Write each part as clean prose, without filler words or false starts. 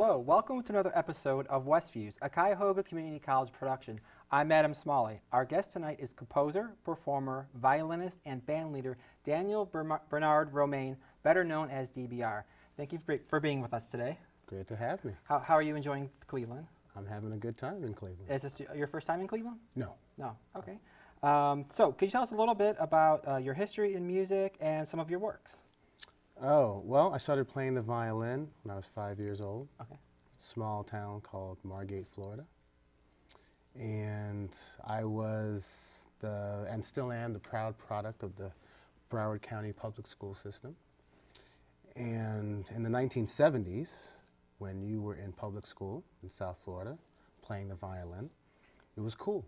Hello, welcome to another episode of WestViews, a Cuyahoga Community College production. I'm Adam Smalley. Our guest tonight is composer, performer, violinist, and bandleader Daniel Bernard Roumain, better known as DBR. Thank you for being with us today. Great to have me. How are you enjoying Cleveland? I'm having a good time in Cleveland. Is this your first time in Cleveland? No. No, okay. So could you tell us a little bit about your history in music and some of your works? Oh, well, I started playing the violin when I was 5 years old. Okay. Small town called Margate, Florida. And I was and still am the proud product of the Broward County public school system. And in the 1970s, when you were in public school in South Florida playing the violin, it was cool.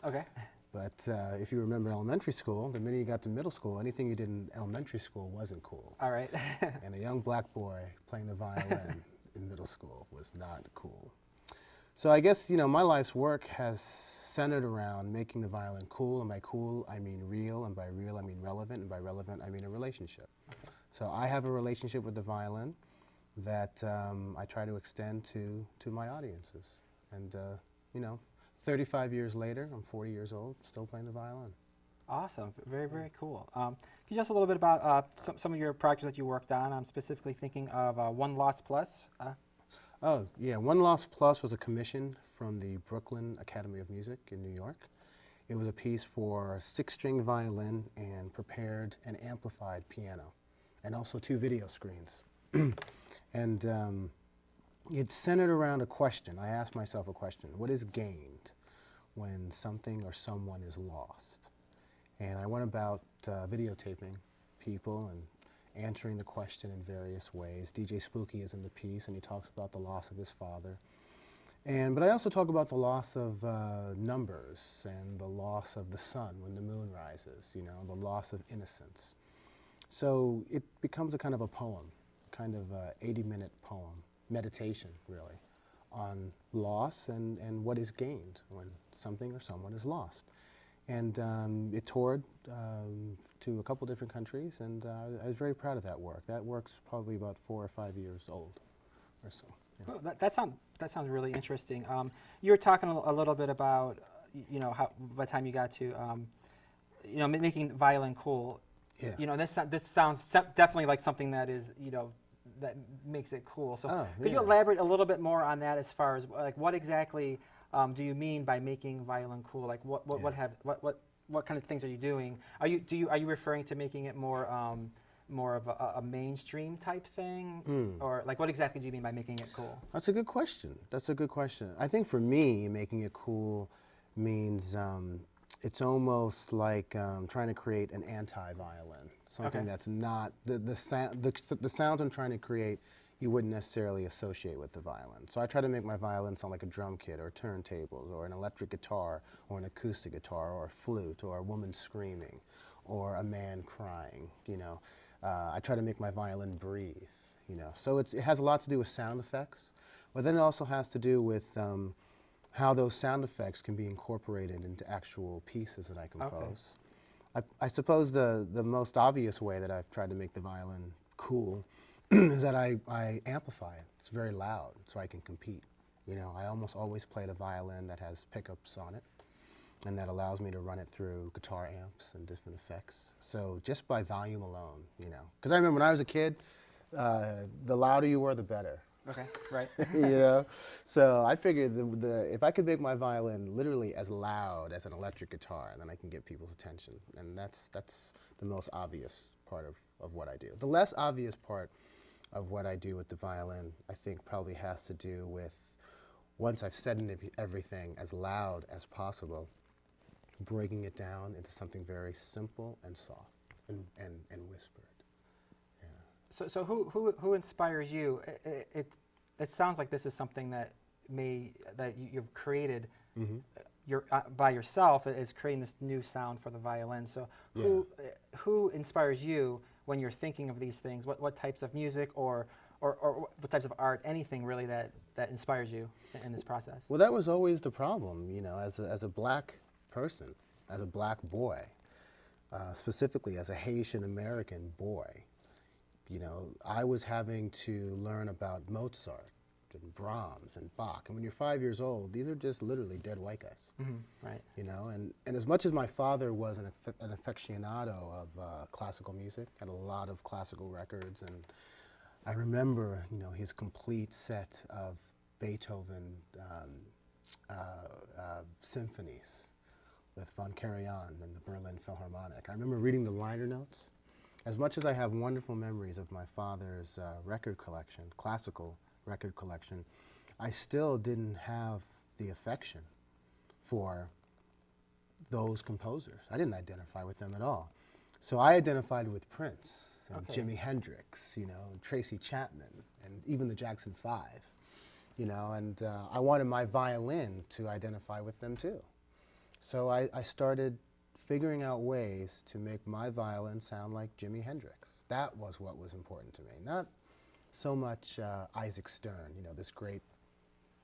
Okay. But if you remember elementary school, the minute you got to middle school, anything you did in elementary school wasn't cool. All right. And a young black boy playing the violin in middle school was not cool. So I guess, my life's work has centered around making the violin cool. And by cool, I mean real. And by real, I mean relevant. And by relevant, I mean a relationship. Okay. So I have a relationship with the violin that I try to extend to my audiences. And, 35 years later, I'm 40 years old, still playing the violin. Awesome. Very, very cool. Can you tell us a little bit about some of your projects that you worked on? I'm specifically thinking of One Lost Plus. Oh, yeah. One Lost Plus was a commission from the Brooklyn Academy of Music in New York. It was a piece for 6-string violin and prepared and amplified piano, and also 2 video screens. And it centered around a question. I asked myself a question: what is gained when something or someone is lost? And I went about videotaping people and answering the question in various ways. DJ Spooky is in the piece, and he talks about the loss of his father. But I also talk about the loss of numbers and the loss of the sun when the moon rises, the loss of innocence. So it becomes a kind of a poem, kind of a 80-minute poem, meditation, really, on loss and what is gained when something or someone is lost. And it toured to a couple different countries, and I was very proud of that work. That work's probably about 4 or 5 years old or so. Yeah. Well, that sounds really interesting. You were talking a little bit about, how by the time you got to, making violin cool. Yeah. This sounds definitely like something that is, that makes it cool. So could you elaborate a little bit more on that, as far as what exactly do you mean by making violin cool? Like what kind of things are you doing? Are you referring to making it more of a mainstream type thing, or what exactly do you mean by making it cool? That's a good question. I think for me, making it cool means it's almost like trying to create an anti-violin. Something that's not the sounds I'm trying to create, you wouldn't necessarily associate with the violin. So I try to make my violin sound like a drum kit or turntables or an electric guitar or an acoustic guitar or a flute or a woman screaming or a man crying. I try to make my violin breathe. So it has a lot to do with sound effects, but then it also has to do with how those sound effects can be incorporated into actual pieces that I compose. Okay. I suppose the most obvious way that I've tried to make the violin cool is that I amplify it. It's very loud, so I can compete. I almost always play the violin that has pickups on it, and that allows me to run it through guitar amps and different effects. So just by volume alone, because I remember when I was a kid, the louder you were, the better. Okay, right. So I figured if I could make my violin literally as loud as an electric guitar, then I can get people's attention. And that's the most obvious part of what I do. The less obvious part of what I do with the violin, I think, probably has to do with, once I've said everything as loud as possible, breaking it down into something very simple and soft and whispered. So who inspires you? It sounds like this is something that you've created by yourself, is creating this new sound for the violin. So who inspires you when you're thinking of these things? What types of music or what types of art, anything really that inspires you in this process? Well, that was always the problem, as a black person, as a black boy, specifically as a Haitian American boy. I was having to learn about Mozart and Brahms and Bach. And when you're 5 years old, these are just literally dead white guys. Right. You know, and as much as my father was an aficionado of classical music, had a lot of classical records, and I remember, you know, his complete set of Beethoven symphonies with Von Karajan and the Berlin Philharmonic. I remember reading the liner notes. As much as I have wonderful memories of my father's record collection, classical record collection, I still didn't have the affection for those composers. I didn't identify with them at all. So I identified with Prince and Jimi Hendrix, you know, and Tracy Chapman, and even the Jackson 5, you know, and I wanted my violin to identify with them too. So I started figuring out ways to make my violin sound like Jimi Hendrix. That was what was important to me, not so much Isaac Stern, you know, this great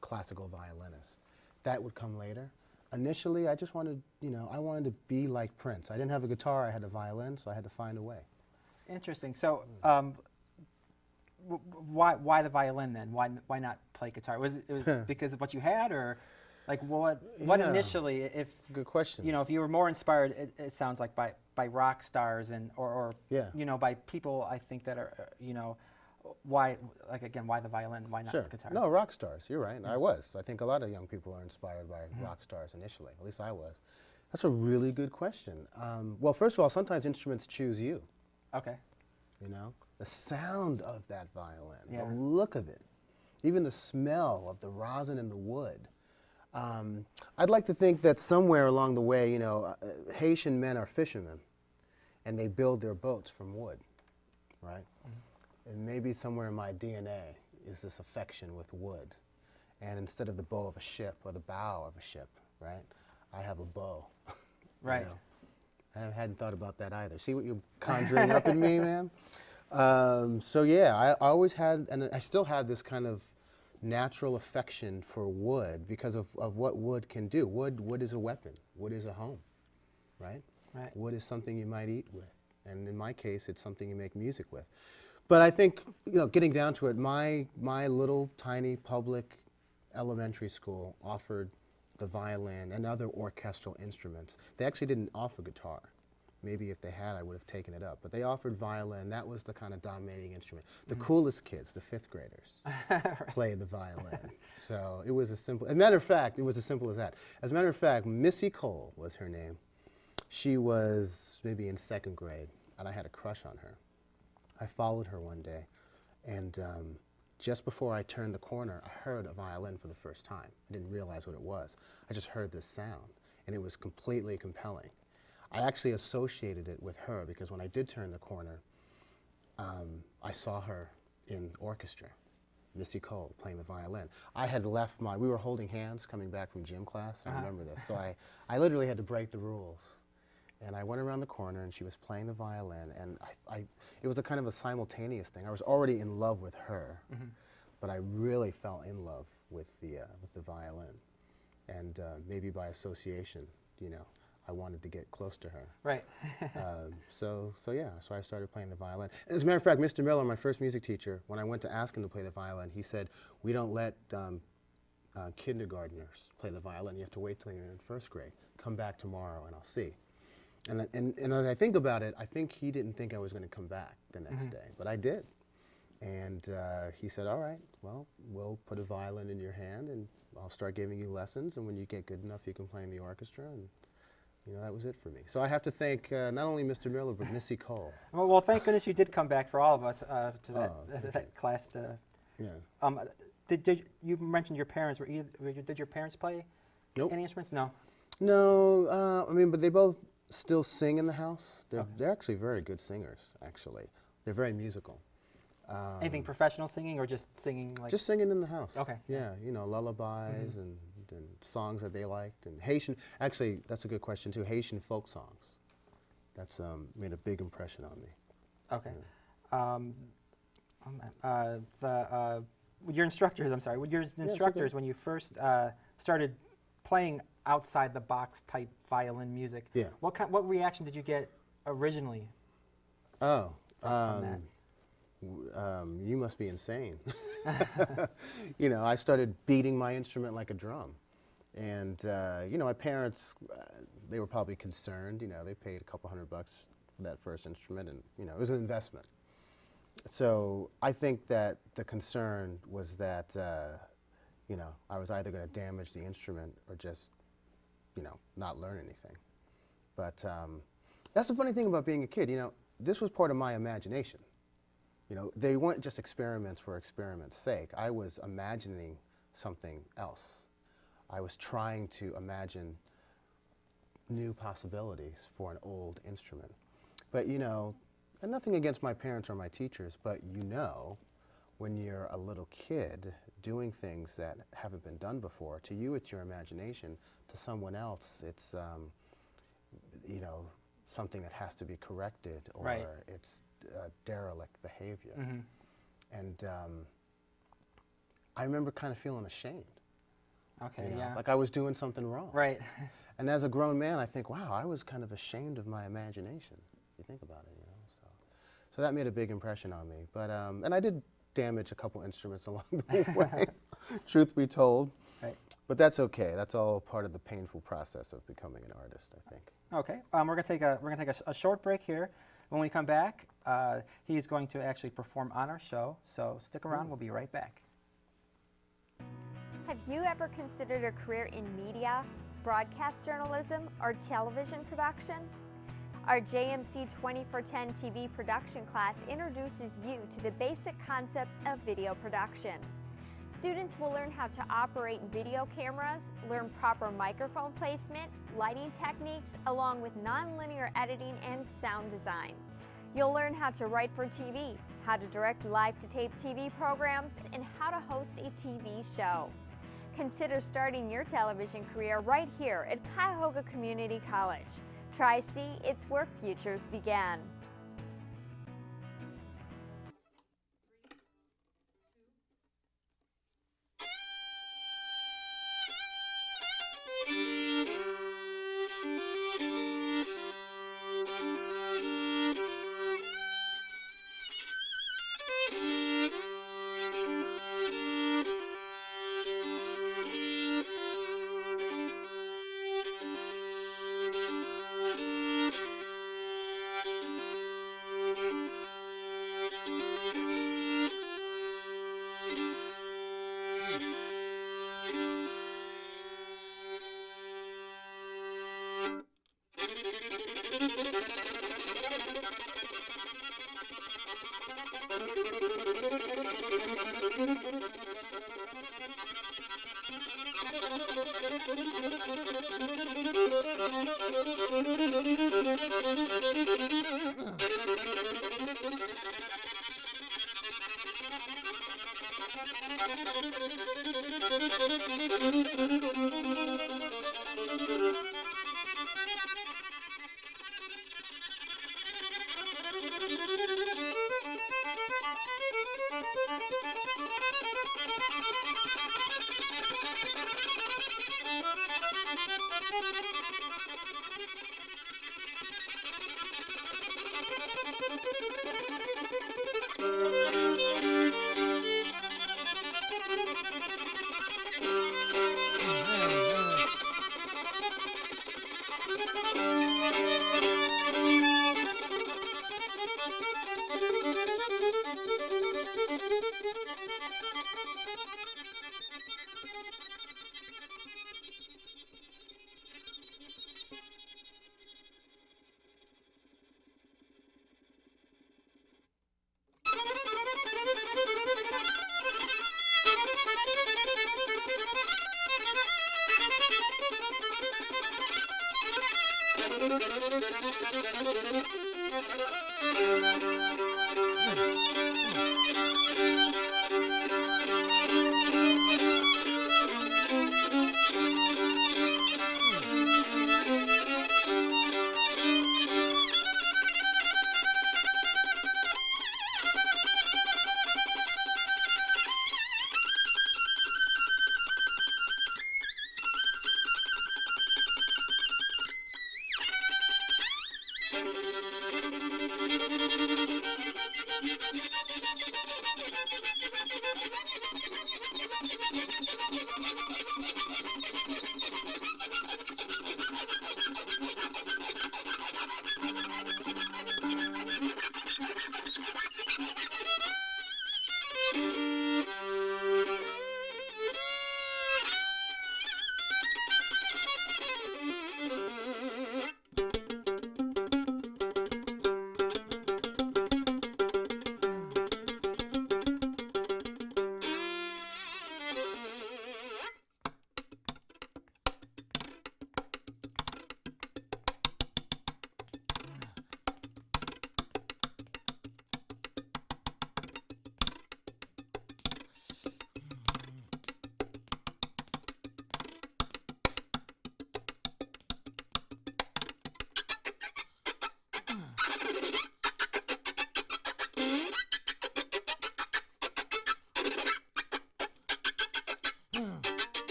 classical violinist. That would come later. Initially, I just wanted, you know, I wanted to be like Prince. I didn't have a guitar, I had a violin, so I had to find a way. Interesting. So, why the violin then? Why not play guitar? Was it because of what you had, or like what initially? If good question. You know, if you were more inspired, it sounds like by rock stars and or you know, by people I think that are you know, why, like again, why the violin? Why not the guitar? No, rock stars. You're right. I was. I think a lot of young people are inspired by rock stars initially. At least I was. That's a really good question. Well, first of all, sometimes instruments choose you. Okay. You know, the sound of that violin, the look of it, even the smell of the rosin and the wood. I'd like to think that somewhere along the way, you know, Haitian men are fishermen, and they build their boats from wood, right? And maybe somewhere in my DNA is this affection with wood. And instead of the bow of a ship or the bow of a ship, right, I have a bow. Right. You know? I hadn't thought about that either. See what you're conjuring up in me, man? So yeah, I always had, and I still have this kind of natural affection for wood because of what wood can do. Wood is a weapon. Wood is a home, right? Right. Wood is something you might eat with. And in my case, it's something you make music with. But I think, you know, getting down to it, my little tiny public elementary school offered the violin and other orchestral instruments. They actually didn't offer guitar. Maybe if they had, I would have taken it up. But they offered violin. That was the kind of dominating instrument. The coolest kids, the 5th graders, played the violin. So it was as simple. As a matter of fact, it was as simple as that. As a matter of fact, Missy Cole was her name. She was maybe in 2nd grade, and I had a crush on her. I followed her one day, and just before I turned the corner, I heard a violin for the first time. I didn't realize what it was. I just heard this sound, and it was completely compelling. I actually associated it with her because when I did turn the corner, I saw her in orchestra, Missy Cole playing the violin. I had left we were holding hands coming back from gym class, I remember this. So I literally had to break the rules. And I went around the corner and she was playing the violin, and it was a kind of a simultaneous thing. I was already in love with her, but I really fell in love with the violin. And maybe by association, you know, I wanted to get close to her. Right. So I started playing the violin. And as a matter of fact, Mr. Miller, my first music teacher, when I went to ask him to play the violin, he said, "We don't let kindergartners play the violin. You have to wait till you're in 1st grade. Come back tomorrow and I'll see." And as I think about it, I think he didn't think I was going to come back the next day, but I did. And he said, "All right, well, we'll put a violin in your hand and I'll start giving you lessons, and when you get good enough, you can play in the orchestra." And you know, that was it for me. So I have to thank not only Mr. Miller, but Missy Cole. Well, thank goodness you did come back for all of us to that class. Yeah. Did you mentioned your parents did your parents play Nope. any instruments? No. No, I mean, but they both still sing in the house. They're actually very good singers, actually. They're very musical. Anything professional singing or just singing like? Just singing in the house. Okay. Yeah, you know, lullabies and songs that they liked. And Haitian, actually, that's a good question too, Haitian folk songs. That's made a big impression on me. Okay. Your instructors, I'm sorry, your instructors, when you first started playing outside the box type violin music, what reaction did you get originally? Oh, from that? You must be insane. You know, I started beating my instrument like a drum. And, you know, my parents, they were probably concerned. You know, they paid a couple $100 for that first instrument, and, you know, it was an investment. So I think that the concern was that, you know, I was either going to damage the instrument or just, you know, not learn anything. But that's the funny thing about being a kid. You know, this was part of my imagination. You know, they weren't just experiments for experiment's sake. I was imagining something else. I was trying to imagine new possibilities for an old instrument. But, you know, and nothing against my parents or my teachers, but you know, when you're a little kid doing things that haven't been done before, to you it's your imagination, to someone else it's, you know, something that has to be corrected, or right. it's derelict behavior. Mm-hmm. And I remember kind of feeling ashamed. Okay, You know, yeah. like I was doing something wrong. Right. And as a grown man, I think, wow, I was kind of ashamed of my imagination. You think about it, you know. So that made a big impression on me. But and I did damage a couple instruments along the way, truth be told. Right. But that's okay. That's all part of the painful process of becoming an artist, I think. Okay, we're gonna take a short break here. When we come back, he's going to actually perform on our show. So stick around. We'll be right back. Have you ever considered a career in media, broadcast journalism, or television production? Our JMC 2410 TV production class introduces you to the basic concepts of video production. Students will learn how to operate video cameras, learn proper microphone placement, lighting techniques, along with nonlinear editing and sound design. You'll learn how to write for TV, how to direct live-to-tape TV programs, and how to host a TV show. Consider starting your television career right here at Cuyahoga Community College. Tri-C, it's where futures begin.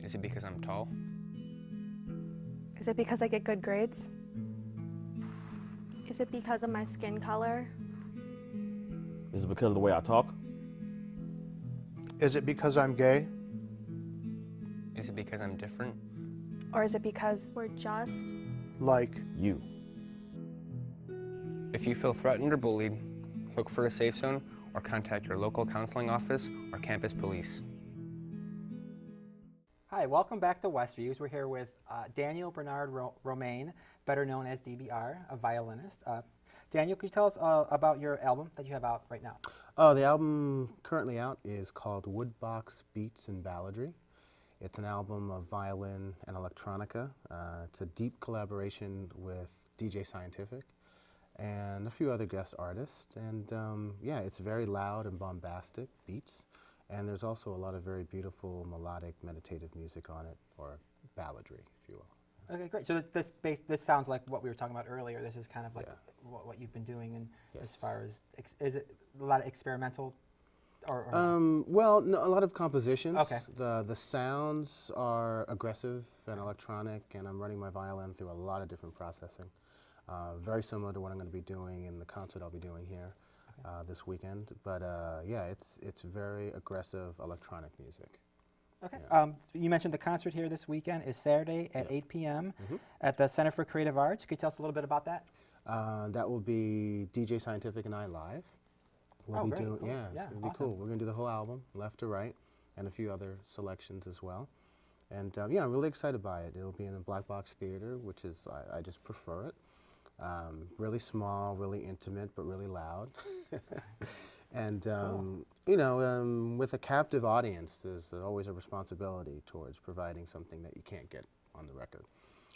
Is it because I'm tall? Is it because I get good grades? Is it because of my skin color? Is it because of the way I talk? Is it because I'm gay? Is it because I'm different? Or is it because We're just Like, You. If you feel threatened or bullied, look for a safe zone or contact your local counseling office or campus police. Hi, welcome back to WestViews. We're here with Daniel Bernard Roumain, better known as DBR, a violinist. Daniel, could you tell us about your album that you have out right now? Oh, the album currently out is called Woodbox Beats and Balladry. It's an album of violin and electronica. It's a deep collaboration with DJ Scientific and a few other guest artists. And yeah, it's very loud and bombastic beats. And there's also a lot of very beautiful melodic meditative music on it, or balladry, if you will. Okay, great. So this sounds like what we were talking about earlier. This is kind of like what you've been doing, and Yes. as far as is it a lot of experimental, or Well, no, a lot of compositions. Okay. The sounds are aggressive and electronic, and I'm running my violin through a lot of different processing. Very similar to what I'm going to be doing in the concert I'll be doing here this weekend. But yeah, it's very aggressive electronic music. Okay. Yeah. You mentioned the concert here this weekend is Saturday at 8 p.m. At the Center for Creative Arts. Could you tell us a little bit about that? That will be DJ Scientific and I live. We'll be great. doing, Cool. yeah, Yeah, it's going to be awesome. cool. We're going to do the whole album, left to right, and a few other selections as well. And yeah, I'm really excited by it. It'll be in a black box theater, which is, I just prefer it. Really small, really intimate, but really loud. And, you know, with a captive audience, there's always a responsibility towards providing something that you can't get on the record.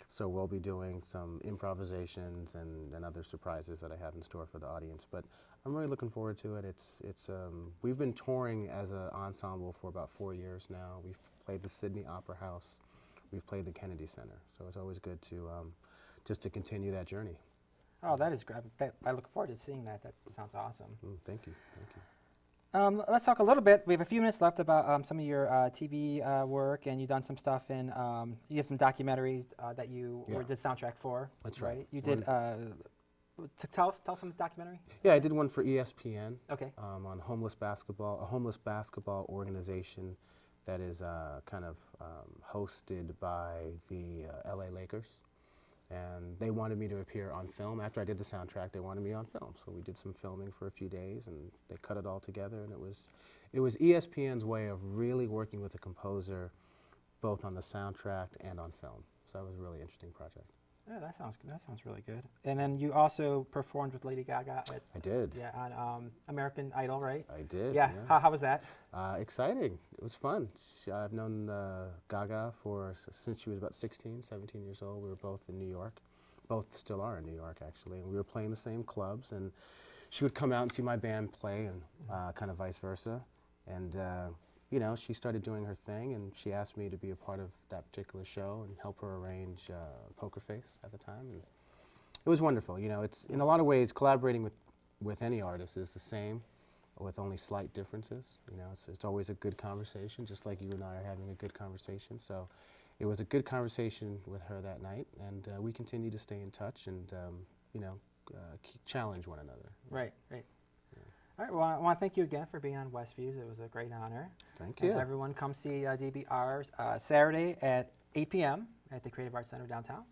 So we'll be doing some improvisations and other surprises that I have in store for the audience. But I'm really looking forward to it. We've been touring as an ensemble for about 4 years now. We've played the Sydney Opera House. We've played the Kennedy Center. So it's always good to just to continue that journey. Oh, that is great. I look forward to seeing that. That sounds awesome. Thank you. Thank you. Let's talk a little bit. We have a few minutes left about some of your TV work, and you've done some stuff in. You have some documentaries that you Yeah. did soundtrack for. That's right. You did. Tell us some documentary. Yeah, I did one for ESPN. Okay. On homeless basketball, a homeless basketball organization that is kind of hosted by the LA Lakers. And they wanted me to appear on film. After I did the soundtrack, they wanted me on film. So we did some filming for a few days, and they cut it all together. And it was ESPN's way of really working with the composer, both on the soundtrack and on film. So that was a really interesting project. Yeah, that sounds really good. And then you also performed with Lady Gaga at, I did. yeah, on American Idol, right? I did. Yeah. How was that? Exciting. It was fun. I've known Gaga since she was about 16, 17 years old. We were both in New York. Both still are in New York, actually. And we were playing the same clubs. And she would come out and see my band play, and kind of vice versa. And you know, she started doing her thing, and she asked me to be a part of that particular show and help her arrange Poker Face at the time. And it was wonderful. You know, it's in a lot of ways collaborating with any artist is the same, with only slight differences. You know, it's always a good conversation, just like you and I are having a good conversation. So it was a good conversation with her that night, and we continue to stay in touch and you know, challenge one another. Right. All right, well, I want to thank you again for being on WestViews. It was a great honor. Thank And you. everyone come see DBR Saturday at 8 p.m. at the Creative Arts Center downtown.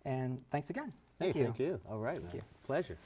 And thanks again. Hey, Thank you. thank you. All right, man. you. Pleasure.